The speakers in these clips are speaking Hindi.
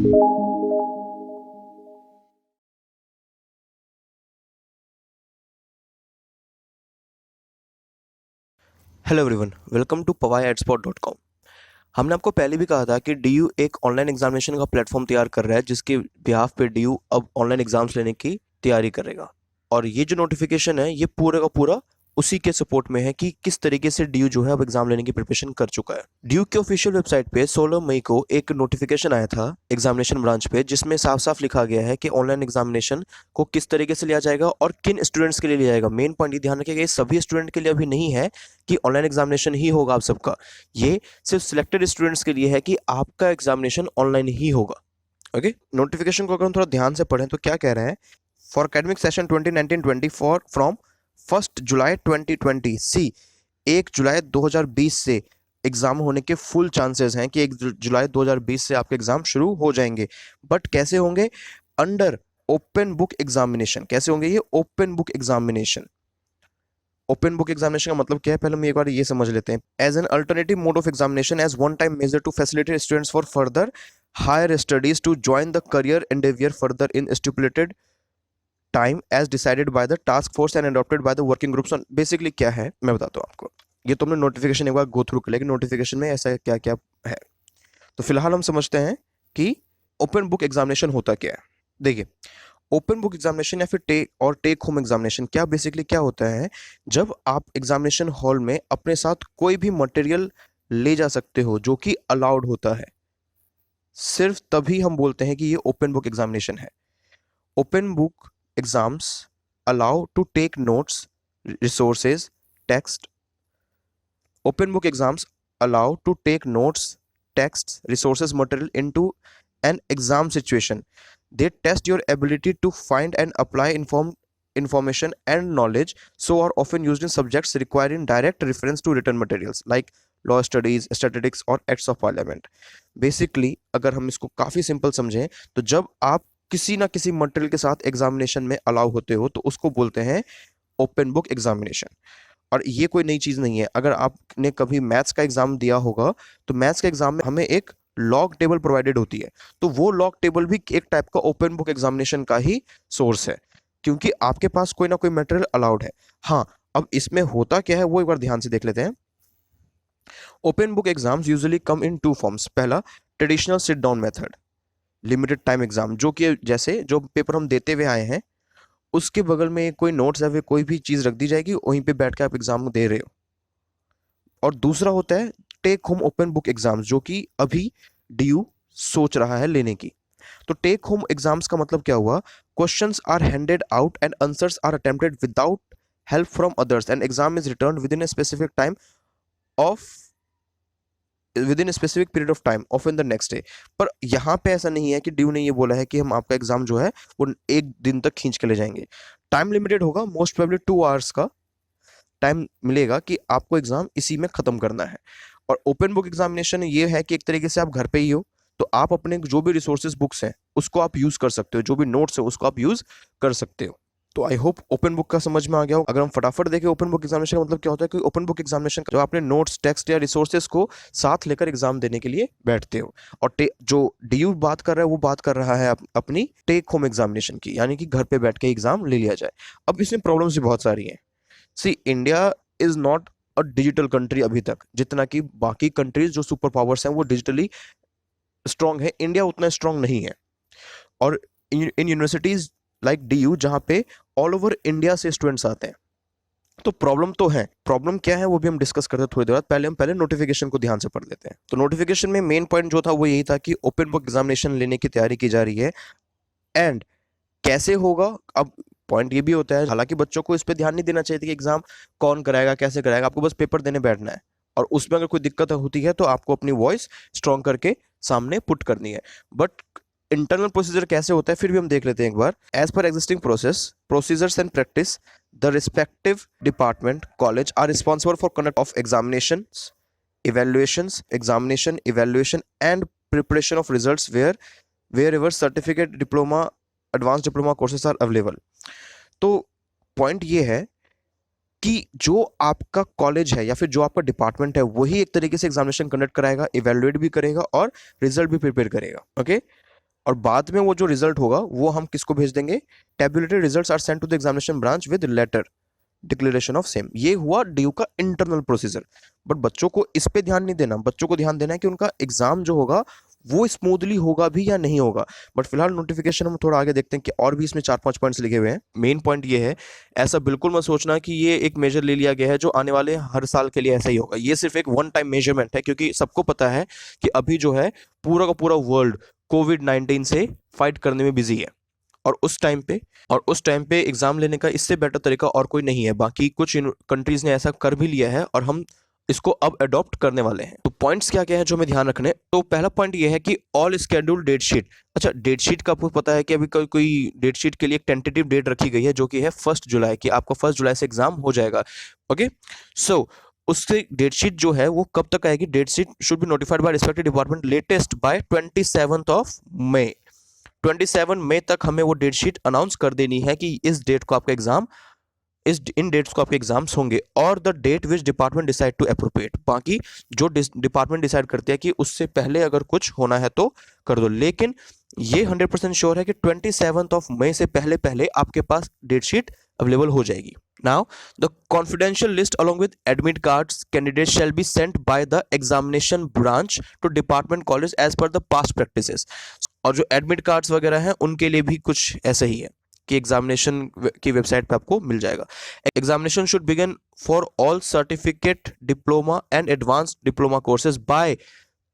Hello everyone, welcome to pavaiadspot.com। हमने आपको पहले भी कहा था कि डीयू एक ऑनलाइन एग्जामिनेशन का प्लेटफॉर्म तैयार कर रहा है जिसके बिहाफ पे डीयू अब ऑनलाइन एग्जाम्स लेने की तैयारी करेगा। और ये जो नोटिफिकेशन है ये पूरा का पूरा उसी के सपोर्ट में है कि किस तरीके से डीयू जो है अब एग्जाम लेने की प्रिपरेशन कर चुका है। डीयू के ऑफिशियल वेबसाइट पे 16 मई को एक नोटिफिकेशन आया था एग्जामिनेशन ब्रांच पे, जिसमें साफ साफ लिखा गया है कि ऑनलाइन एग्जामिनेशन को किस तरीके से लिया जाएगा और किन स्टूडेंट्स के लिए लिया जाएगा। मेन पॉइंट ये ध्यान रखिएगा, ये सभी स्टूडेंट के लिए अभी नहीं है कि ऑनलाइन एग्जामिनेशन ही होगा आप सबका। ये सिर्फ सिलेक्टेड स्टूडेंट्स के लिए है कि आपका एग्जामिनेशन ऑनलाइन ही होगा। ओके, नोटिफिकेशन को अगर हम थोड़ा ध्यान से पढ़ें तो क्या कह रहे हैं। फॉर एकेडमिक सेशन 2019-24 फ्रॉम 1 जुलाई 2020 सी 1 जुलाई 2020 से एग्जाम होने के फुल चांसेस हैं कि 1 जुलाई 2020 से आपके एग्जाम शुरू हो जाएंगे। बट कैसे होंगे? Under open book examination. कैसे होंगे ये? Open book examination. Open book examination का मतलब क्या है, पहले हम एक बार ये समझ लेते हैं। As an alternative mode of examination as one time measure to facilitate students for further higher studies to join the career endeavour further in stipulated time as decided by the task force and adopted by the working groups. Basically क्या है मैं बताता हूँ आपको। ये तो हमने नोटिफिकेशन एक बार गो थ्रू कर लिया कि नोटिफिकेशन में ऐसा क्या क्या है। तो फिलहाल हम समझते हैं कि ओपन बुक एग्जामिनेशन होता क्या है। देखिए, ओपन बुक एग्जामिनेशन या फिर टेक होम एग्जामिनेशन क्या बेसिकली क्या होता है, जब आप एग्जामिनेशन हॉल में अपने साथ कोई भी मटेरियल ले जा सकते हो जो कि अलाउड होता है, सिर्फ तभी हम बोलते हैं कि ये ओपन बुक एग्जामिनेशन है। Open book exams allow to take notes, resources, text. Open book exams allow to take notes, texts, resources, material into an exam situation. They test your ability to find and apply information and knowledge, so are often used in subjects requiring direct reference to written materials like law studies, statistics और acts of parliament. Basically, अगर हम इसको काफ़ी सिंपल समझें तो जब आप किसी ना किसी मटेरियल के साथ एग्जामिनेशन में अलाउ होते हो तो उसको बोलते हैं ओपन बुक एग्जामिनेशन। और ये कोई नई चीज़ नहीं है। अगर आपने कभी मैथ्स का एग्जाम दिया होगा तो मैथ्स के एग्जाम में हमें एक लॉग टेबल प्रोवाइडेड होती है, तो वो लॉग टेबल भी एक टाइप का ओपन बुक एग्जामिनेशन का ही सोर्स है, क्योंकि आपके पास कोई ना कोई मटेरियल अलाउड है। हाँ, अब इसमें होता क्या है वो एक बार ध्यान से देख लेते हैं। ओपन बुक एग्जाम्स यूजुअली कम इन टू फॉर्म्स। पहला, traditional sit down method, limited time exam, जो कि जैसे जो पेपर हम देते हुए आए हैं उसके बगल में कोई नोट्स या फिर कोई भी चीज़ रख दी जाएगी, वहीं पे बैठ के आप एग्जाम दे रहे हो। और दूसरा होता है take home open book exams, जो कि अभी डीयू सोच रहा है लेने की। तो टेक होम एग्जाम्स का मतलब क्या हुआ? Questions are handed out and answers are attempted without help from others and exam is return within a specific time of within specific period of time of in the next day. पर यहाँ पे ऐसा नहीं है कि ड्यू ने ये बोला है कि हम आपका एग्जाम जो है वो एक दिन तक खींच के ले जाएंगे। टाइम लिमिटेड होगा, मोस्ट प्रोबेबली 2 आवर्स का टाइम मिलेगा कि आपको एग्जाम इसी में खत्म करना है। और ओपन बुक एग्जामिनेशन ये है कि एक तरीके से आप घर पे ही हो तो आप अपने जो भी रिसोर्सेज बुक्स हैं उसको आप यूज कर सकते हो, जो भी नोट्स है उसको आप यूज कर सकते हो। तो आई होप ओपन बुक का समझ में आ गया हो। अगर हम फटाफट देखें ओपन बुक एग्जामिनेशन का मतलब क्या होता है कि ओपन बुक एग्जामिनेशन जो आपने नोट्स, टेक्स्ट या रिसोर्सेज को साथ लेकर एग्जाम देने के लिए बैठते हो। और जो डीयू बात कर रहा है वो बात कर रहा है अपनी टेक होम एग्जामिनेशन की, यानी कि घर पे बैठ के एग्जाम ले लिया जाए। अब इसमें प्रॉब्लम्स भी बहुत सारी हैं। See, India is not a digital country अभी तक, जितना कि बाकी कंट्रीज जो सुपर पावर्स हैं वो डिजिटली स्ट्रांग है, इंडिया उतना स्ट्रांग नहीं है। और इन यूनिवर्सिटीज लाइक डीयू जहाँ पे ऑल ओवर इंडिया से स्टूडेंट्स आते हैं, तो प्रॉब्लम तो है। प्रॉब्लम क्या है वो भी हम डिस्कस करते हैं थोड़ी देर बाद। पहले नोटिफिकेशन को ध्यान से पढ़ लेते हैं। तो नोटिफिकेशन में मेन पॉइंट जो था वो यही था कि ओपन बुक एग्जामिनेशन लेने की तैयारी की जा रही है। एंड कैसे होगा? अब पॉइंट ये भी होता है, हालांकि बच्चों को इस पर ध्यान नहीं देना चाहिए कि एग्जाम कौन कराएगा, कैसे कराएगा, आपको बस पेपर देने बैठना है। और उसमें अगर कोई दिक्कत होती है तो आपको अपनी वॉइस स्ट्रॉन्ग करके सामने पुट करनी है। बट इंटरनल प्रोसीजर कैसे होता है फिर भी हम देख लेते हैं एक बार। As per existing procedures and practice, the respective department college are responsible for conduct of examinations, examination, evaluation and preparation of results wherever certificate, diploma, advanced diploma courses are available। तो पॉइंट ये है कि जो आपका कॉलेज है या फिर जो आपका डिपार्टमेंट है वही एक तरीके से एग्जामिनेशन कंडक्ट कराएगा, इवेलुएट भी करेगा और रिजल्ट भी प्रिपेयर करेगा। ओके, और बाद में वो जो रिजल्ट होगा वो हम किसको भेज देंगे? Tabulated results are sent to the examination branch with letter declaration of same. ये हुआ ड्यू का इंटरनल प्रोसीजर। बट बच्चों को इस पे ध्यान नहीं देना, बच्चों को ध्यान देना है कि उनका एग्जाम जो होगा वो स्मूथली होगा भी या नहीं होगा। बट फिलहाल नोटिफिकेशन हम थोड़ा आगे देखते हैं कि और भी इसमें 4-5 पॉइंट्स लिखे हुए हैं। मेन पॉइंट ये है, ऐसा बिल्कुल मत सोचना कि ये एक मेजर ले लिया गया है जो आने वाले हर साल के लिए ऐसा ही होगा। ये सिर्फ एक वन टाइम मेजरमेंट है, क्योंकि सबको पता है कि अभी जो है पूरा का पूरा वर्ल्ड कोविड-19 से फाइट करने में बिजी है। और उस टाइम पे एग्जाम लेने का इससे बेटर तरीका और कोई नहीं है। बाकी कुछ कंट्रीज ने ऐसा कर भी लिया है और हम इसको अब अडॉप्ट करने वाले हैं। तो पॉइंट्स क्या क्या है जो हमें ध्यान रखने, तो पहला पॉइंट ये है कि ऑल स्केड्यूल डेट शीट। अच्छा, डेट शीट का आपको पता है कि अभी कोई डेट शीट के लिए एक टेंटेटिव डेट रखी गई है जो कि है 1 जुलाई की। आपका 1 जुलाई से एग्जाम हो जाएगा। ओके, सो उससे डेट शीट जो है वो कब तक आएगी? Date sheet should be notified by respective department latest by 27 May. 27 मई तक हमें वो डेट शीट अनाउंस कर देनी है कि इस डेट को आपका एग्जाम, इन डेट्स को आपके एग्जाम्स होंगे। और the date which department decide to appropriate, बाकी जो डिपार्टमेंट डिसाइड करते हैं कि उससे पहले अगर कुछ होना है तो कर दो। लेकिन ये 100% श्योर है कि 27 मई से पहले पहले आपके पास डेट शीट अवेलेबल हो जाएगी। Now, the confidential list along with admit cards candidates shall be sent by the examination branch to department college as per the past practices। और जो एडमिट कार्ड्स वगैरह हैं उनके लिए भी कुछ ऐसा ही है कि एग्जामिनेशन की वेबसाइट पे आपको मिल जाएगा। Examination should begin for all certificate, diploma and advance diploma courses by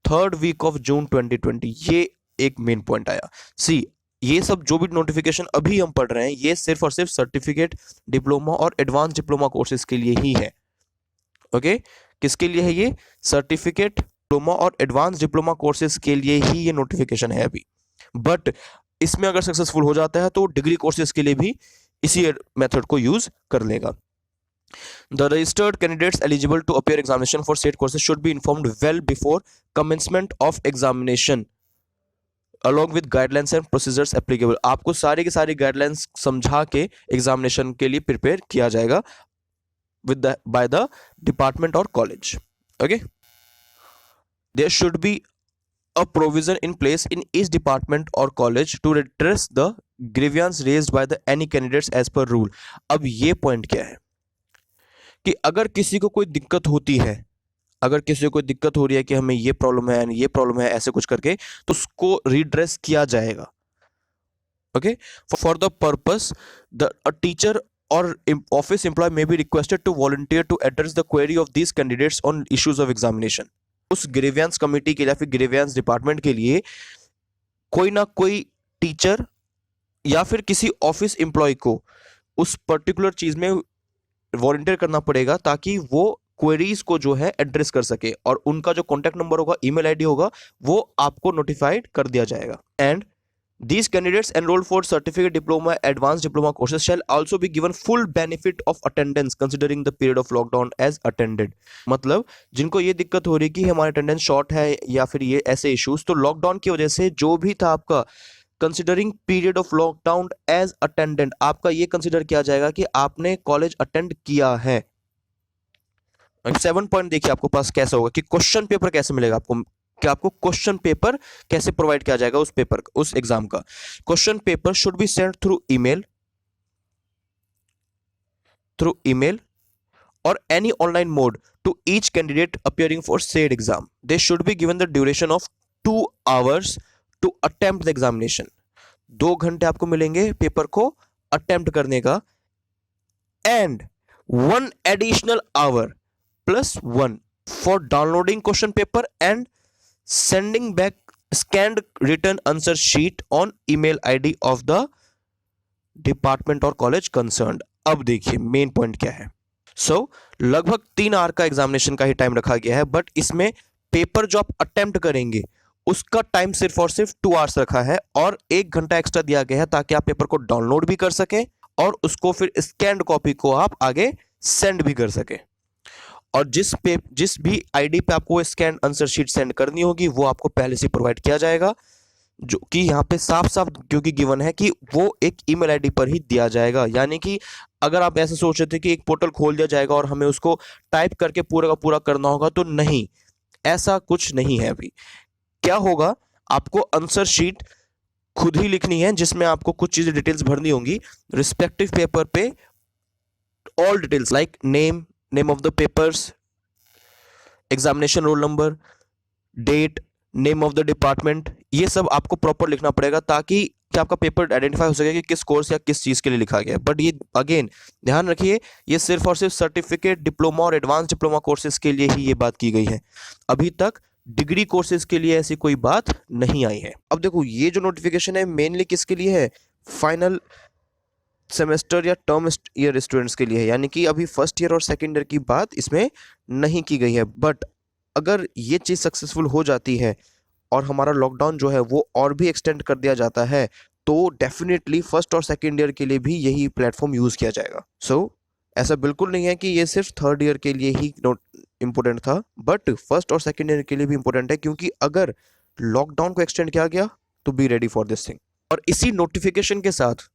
3rd week of June 2020। ये एक मेन पॉइंट आया। सी, ये सब जो भी नोटिफिकेशन अभी हम पढ़ रहे हैं ये सिर्फ और सिर्फ सर्टिफिकेट, डिप्लोमा और एडवांस डिप्लोमा कोर्सेज के लिए ही है। ओके, किसके लिए है ये? सर्टिफिकेट, डिप्लोमा और एडवांस डिप्लोमा कोर्सेज के लिए ही ये नोटिफिकेशन है अभी। बट इसमें अगर सक्सेसफुल हो जाता है तो डिग्री कोर्सेज के लिए भी इसी मेथड को यूज कर लेगा। The registered candidates eligible to appear examination for state courses should be informed well before commencement of examination along with guidelines and procedures applicable। आपको सारी की सारी गाइडलाइंस समझा के एग्जामिनेशन के लिए प्रिपेयर किया जाएगा by the department or college। Okay, there should be a provision in place in each department or college to redress the grievance raised by the any candidates as per rule। अब ये पॉइंट क्या है कि अगर किसी को कोई दिक्कत होती है, अगर किसी को कोई दिक्कत हो रही है कि हमें ये प्रॉब्लम है, ये प्रॉब्लम है, ऐसे कुछ करके, तो उसको रिड्रेस किया जाएगा। Okay, for the purpose a teacher or office employ may be requested to volunteer to address the query of these candidates on issues of examination. उस ग्रीवियंस कमेटी के लिए या फिर ग्रीवियंस डिपार्टमेंट के लिए कोई ना कोई टीचर या फिर किसी ऑफिस एम्प्लॉय को उस पर्टिकुलर चीज में वॉलंटियर करना पड़ेगा ताकि वो क्वेरीज को जो है एड्रेस कर सके, और उनका जो कॉन्टैक्ट नंबर होगा, ईमेल आईडी होगा, वो आपको नोटिफाइड कर दिया जाएगा। And these candidates enrolled for certificate, diploma, advanced diploma courses shall also be given full benefit of attendance considering the period of lockdown as attended। मतलब जिनको ये दिक्कत हो रही है कि हमारा अटेंडेंस शॉर्ट है या फिर ये ऐसे इश्यूज, तो लॉकडाउन की वजह से जो भी था आपका considering period of lockdown as attendant, आपका ये कंसिडर किया जाएगा कि आपने कॉलेज अटेंड किया है। 7 पॉइंट देखिए आपको पास कैसा होगा कि क्वेश्चन पेपर कैसे मिलेगा आपको, कि आपको क्वेश्चन पेपर कैसे प्रोवाइड किया जाएगा उस एग्जाम का। Question paper should be send through email or any online mode to each candidate appearing for said exam. They should be given the duration of 2 hours to attempt the examination. 2 घंटे आपको मिलेंगे पेपर को अटेम्प्ट करने का, and 1 additional hour plus 1 for downloading question paper and sending back scanned written answer sheet on email ID of the department or college concerned। अब देखिए मेन पॉइंट क्या है। लगभग 3 आवर का एग्जामिनेशन का ही टाइम रखा गया है, बट इसमें पेपर जो आप अटेम्प्ट करेंगे उसका टाइम सिर्फ और सिर्फ 2 आवर्स रखा है, और 1 घंटा एक्स्ट्रा दिया गया है ताकि आप पेपर को डाउनलोड भी कर सकें और उसको फिर स्कैन्ड कॉपी को आप आगे सेंड भी कर सकें। और जिस भी आईडी पे आपको स्कैन आंसर शीट सेंड करनी होगी वो आपको पहले से प्रोवाइड किया जाएगा, जो कि यहाँ पे साफ साफ क्योंकि गिवन है कि वो एक ईमेल आईडी पर ही दिया जाएगा। यानी कि अगर आप ऐसे सोच रहे थे कि एक पोर्टल खोल दिया जाएगा और हमें उसको टाइप करके पूरा का पूरा करना होगा, तो नहीं, ऐसा कुछ नहीं है। अभी क्या होगा, आपको आंसर शीट खुद ही लिखनी है, जिसमें आपको कुछ चीज़ें डिटेल्स भरनी होंगी रिस्पेक्टिव पेपर पे। All details like name of the papers, examination roll number, date, name of the department, ये सब आपको प्रॉपर लिखना पड़ेगा ताकि कि आपका पेपर आइडेंटिफाई हो सके कि किस कोर्स या किस चीज़ के लिए लिखा गया है। बट ये अगेन ध्यान रखिए, ये सिर्फ और सिर्फ सर्टिफिकेट, डिप्लोमा और एडवांस डिप्लोमा कोर्सेज के लिए ही ये बात की गई है। अभी तक डिग्री कोर्सेज के लिए ऐसी कोई बात नहीं आई है। अब देखो, ये जो नोटिफिकेशन है मेनली किसके लिए है? फाइनल सेमेस्टर या टर्म ईयर स्टूडेंट्स के लिए है, यानी कि अभी फर्स्ट ईयर और सेकेंड ईयर की बात इसमें नहीं की गई है। बट अगर ये चीज़ सक्सेसफुल हो जाती है और हमारा लॉकडाउन जो है वो और भी एक्सटेंड कर दिया जाता है, तो डेफिनेटली फर्स्ट और सेकेंड ईयर के लिए भी यही प्लेटफॉर्म यूज़ किया जाएगा। सो ऐसा बिल्कुल नहीं है कि ये सिर्फ थर्ड ईयर के लिए ही इम्पोर्टेंट था, बट फर्स्ट और सेकेंड ईयर के लिए भी इम्पोर्टेंट है, क्योंकि अगर लॉकडाउन को एक्सटेंड किया गया तो be ready for this thing. और इसी नोटिफिकेशन के साथ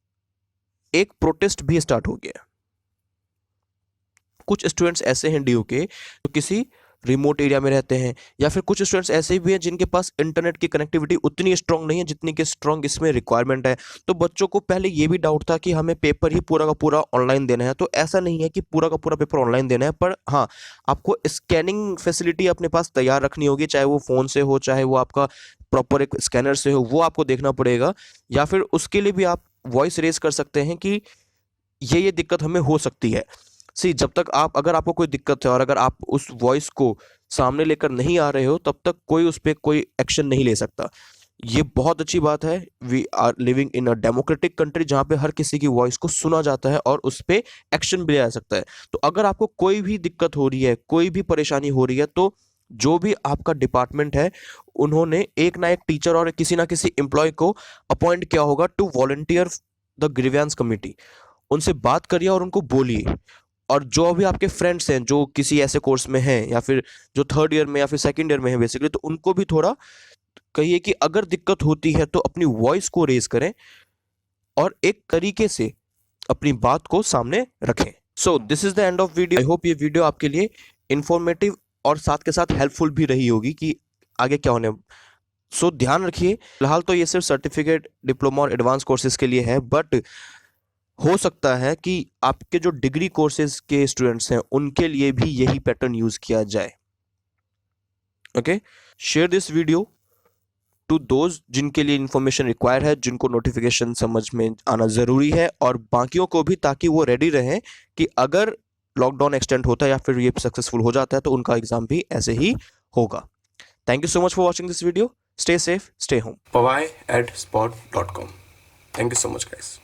एक प्रोटेस्ट भी स्टार्ट हो गया। कुछ स्टूडेंट्स ऐसे हैं डीयू के जो किसी रिमोट एरिया में रहते हैं, या फिर कुछ स्टूडेंट्स ऐसे भी हैं जिनके पास इंटरनेट की कनेक्टिविटी उतनी स्ट्रांग नहीं है जितनी कि स्ट्रांग इसमें रिक्वायरमेंट है। तो बच्चों को पहले ये भी डाउट था कि हमें पेपर ही पूरा का पूरा ऑनलाइन देना है। तो ऐसा नहीं है कि पूरा का पूरा पेपर ऑनलाइन देना है, पर हाँ, आपको स्कैनिंग फैसिलिटी अपने पास तैयार रखनी होगी, चाहे वो फ़ोन से हो, चाहे वो आपका प्रॉपर एक स्कैनर से हो, वो आपको देखना पड़ेगा। या फिर उसके लिए भी आप वॉइस रेज कर सकते हैं कि ये दिक्कत हमें हो सकती है। जब तक अगर आपको कोई दिक्कत है और अगर आप उस वॉइस को सामने लेकर नहीं आ रहे हो, तब तक कोई उस पर कोई एक्शन नहीं ले सकता। ये बहुत अच्छी बात है। We are living in a democratic country जहाँ पे हर किसी की वॉइस को सुना जाता है और उस पर एक्शन भी लिया जा सकता है। तो अगर आपको कोई भी दिक्कत हो रही है, कोई भी परेशानी हो रही है, तो जो भी आपका डिपार्टमेंट है, उन्होंने एक ना एक टीचर और किसी ना किसी एम्प्लॉय को अपॉइंट किया होगा to volunteer the grievance committee. उनसे बात करिए और उनको बोलिए। और जो भी आपके फ्रेंड्स हैं जो किसी ऐसे कोर्स में हैं, या फिर जो थर्ड ईयर में या फिर सेकंड ईयर में है बेसिकली, तो उनको भी थोड़ा कहिए कि अगर दिक्कत होती है तो अपनी वॉइस को रेज करें और एक तरीके से अपनी बात को सामने रखें। So this is the end of video. I hope ये वीडियो आपके लिए इंफॉर्मेटिव और साथ के साथ हेल्पफुल भी रही होगी कि आगे क्या होने। सो ध्यान रखिए, फिलहाल तो ये सिर्फ सर्टिफिकेट, डिप्लोमा और एडवांस कोर्सेज के लिए है, बट हो सकता है कि आपके जो डिग्री कोर्सेज के स्टूडेंट्स हैं उनके लिए भी यही पैटर्न यूज किया जाए। Okay, share this video to those जिनके लिए इंफॉर्मेशन रिक्वायर है, जिनको नोटिफिकेशन समझ में आना जरूरी है, और बाकियों को भी, ताकि वो रेडी रहें कि अगर लॉकडाउन एक्सटेंड होता है या फिर ये सक्सेसफुल हो जाता है तो उनका एग्जाम भी ऐसे ही होगा। Thank you so much for watching this video. Stay safe, stay home. pavai@spot.com। Thank you so much guys.